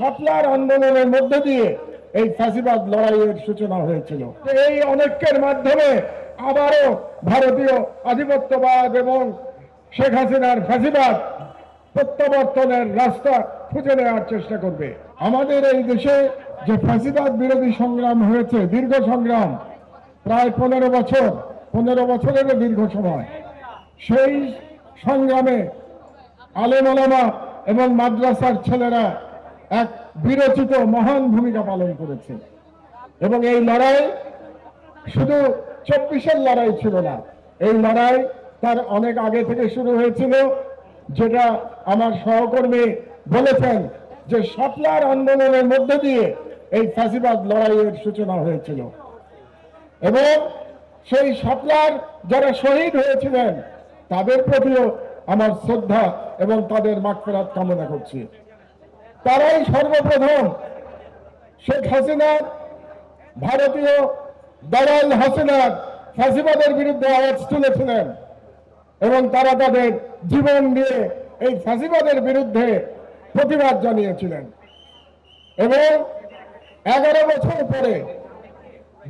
শাপলার আন্দোলনের মধ্যে দিয়ে এই ফ্যাসিবাদ লড়াইয়ের সূচনা হয়েছিল। এই অনৈক্যের মাধ্যমে আবারও ভারতীয় আধিপত্যবাদ এবং শেখ হাসিনার ফ্যাসিবাদ প্রত্যাবর্তনের রাস্তা খুঁজে নেওয়ার চেষ্টা করবে। আমাদের এই দেশে যে ফ্যাসিবাদ বিরোধী সংগ্রাম হয়েছে, দীর্ঘ সংগ্রাম, প্রায় 15 বছরেরও দীর্ঘ সময়, সেই সংগ্রামে আলেম ওলামা এবং মাদ্রাসার ছেলেরা এক বিরচিত মহান ভূমিকা পালন করেছে। এবং এই লড়াই শুধু 24-এর লড়াই ছিল না, এই লড়াই তার অনেক আগে থেকে শুরু হয়েছিল, যেটা আমার সহকর্মী বলেছেন যে শাপলার আন্দোলনের মধ্যে দিয়ে এই ফ্যাসিবাদ লড়াইয়ের সূচনা হয়েছিল। এবং সেই শাপলার যারা শহীদ হয়েছিলেন তাদের প্রতিও আমার শ্রদ্ধা এবং তাদের মাগফিরাত কামনা করছি। তারাই সর্বপ্রথম শেখ হাসিনার, ভারতীয় দালাল হাসিনার ফ্যাসিবাদের বিরুদ্ধে আওয়াজ তুলেছিলেন এবং তারা তাদের জীবন দিয়ে এই ফ্যাসিবাদের বিরুদ্ধে প্রতিবাদ জানিয়েছিলেন। এবং 11 বছর পরে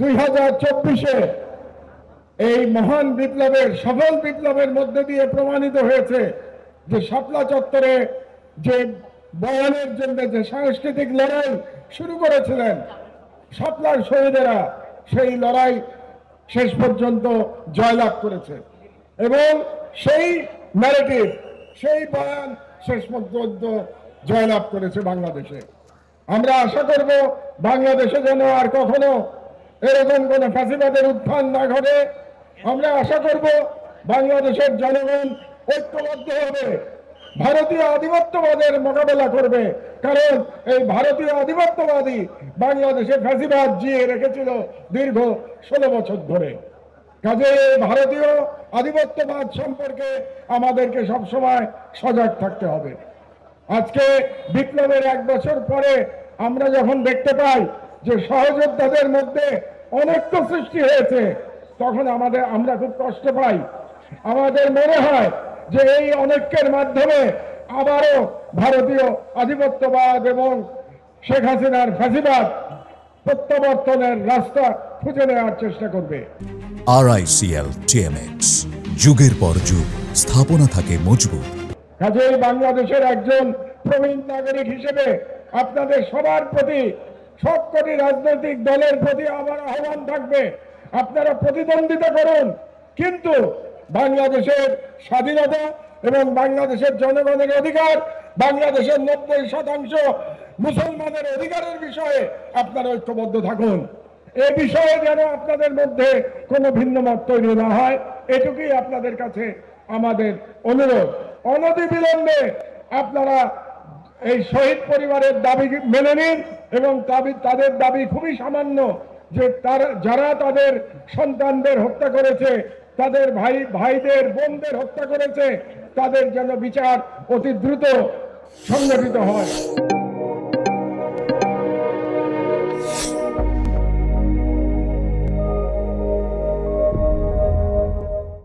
2024-এ এই মহান বিপ্লবের, সফল বিপ্লবের মধ্যে দিয়ে প্রমাণিত হয়েছে যে শাপলা চত্বরে যে বয়ানের জন্য যে সাংস্কৃতিক লড়াই শুরু করেছিলেন শাপলার শহীদেরা, সেই লড়াই শেষ পর্যন্ত জয়লাভ করেছে এবং সেই ন্যারেটিভ, সেই বয়ান শেষ পর্যন্ত জয়লাভ করেছে বাংলাদেশে। আমরা আশা করব বাংলাদেশে যেন আর কখনো এরকম কোন ফ্যাসিবাদের উত্থান না ঘটে। আমরা আশা করব বাংলাদেশের জনগণ ঐক্যবদ্ধ হবে, ভারতীয় আধিপত্যবাদের মোকাবেলা করবে, কারণ এই ভারতীয় আধিপত্যবাদী বাংলাদেশে ফ্যাসিবাদ জিয়ে রেখেছিল দীর্ঘ 16 বছর ধরে। কাজে ভারতীয় আধিপত্যবাদ সম্পর্কে আমাদেরকে সবসময় সজাগ থাকতে হবে। আজকে বিপ্লবের 1 বছর পরে আমরা যখন দেখতে পাই যে সহযোদ্ধাদের মধ্যে অনৈক্য সৃষ্টি হয়েছে, তখন আমরা খুব কষ্ট পাই। আমাদের মনে হয় যে এই অনৈক্যের মাধ্যমে আবারও ভারতীয় আধিপত্যবাদ এবং শেখ হাসিনার ফ্যাসিবাদ প্রত্যাবর্তনের রাস্তা খুঁজে নেওয়ার চেষ্টা করবে। RICL TMX, যুগের পর যুগ স্থাপনা থাকে মজবুত। কাজেই বাংলাদেশের একজন প্রবীণ নাগরিক হিসেবে আপনাদের সবার প্রতি, সবকটি রাজনৈতিক দলের প্রতি আমার আহ্বান থাকবে, আপনারা প্রতিদ্বন্দ্বিতা করুন, কিন্তু বাংলাদেশের স্বাধীনতা এবং বাংলাদেশের জনগণের অধিকার, বাংলাদেশের 90% মুসলমানের অধিকারের বিষয়ে আপনারা ঐক্যবদ্ধ থাকুন। এ বিষয়ে যেন আপনাদের মধ্যে কোনো ভিন্ন মত তৈরি না হয়, এটুকুই আপনাদের কাছে আমাদের অনুরোধ। অনতিবিলম্বে আপনারা এই শহীদ পরিবারের দাবি মেনে নিন এবং তাদের দাবি খুবই সামান্য, যে যারা তাদের সন্তানদের হত্যা করেছে, তাদের ভাইদের বোনদের হত্যা করেছে, তাদের যেন বিচার অতি দ্রুত সংগঠিত হয়।